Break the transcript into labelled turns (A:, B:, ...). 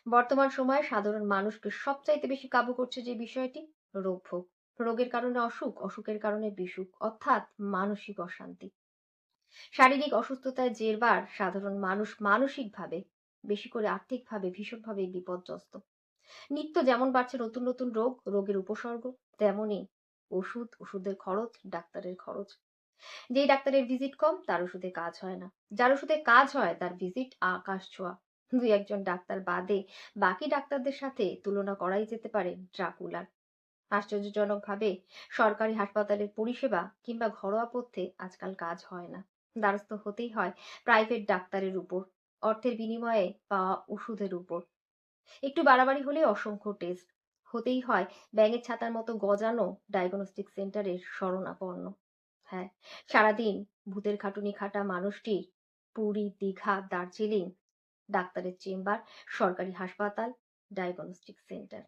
A: বর্তমান সময়ে সাধারণ মানুষকে সবচাইতে বেশি কাবু করছে যে বিষয়টি, রোগ ভোগ। রোগের কারণে অসুখ, অসুখের কারণে বিসুখ, অর্থাৎ মানসিক অশান্তি। শারীরিক অসুস্থতায় জেরবার সাধারণ মানুষ মানসিকভাবে, বেশি করে আর্থিকভাবে ভীষণভাবে বিপর্যস্ত। নিত্য যেমন বাড়ছে নতুন নতুন রোগ, রোগের উপসর্গ, তেমনি ওষুধ, ওষুধের খরচ, ডাক্তারের খরচ। যেই ডাক্তারের ভিজিট কম তার ওষুধে কাজ হয় না, যার ওষুধে কাজ হয় তার ভিজিট আকাশ ছোঁয়া। দুই একজন ডাক্তার বাদে বাকি ডাক্তারদের সাথে তুলনা করাই যেতে পারে ড্রাকুলার। আশ্চর্যজনকভাবে সরকারি হাসপাতালের পরিষেবা কিংবা ঘরোয়া পথ্যে আজকাল কাজ হয় না। দ্বারস্থ হতেই হয় প্রাইভেট ডাক্তারের উপর, অর্থের বিনিময়ে পাওয়া ওষুধের উপর। একটু বাড়াবাড়ি হলে অসংখ্য টেস্ট হতেই হয় ব্যাঙের ছাতার মতো গজানো ডায়াগনস্টিক সেন্টারের শরণাপন্ন। হ্যাঁ, সারাদিন ভূতের খাটুনি খাটা মানুষটির পুরী, দীঘা, দার্জিলিং, ডাক্তারের চেম্বার, সরকারি হাসপাতাল, ডায়াগনস্টিক সেন্টার।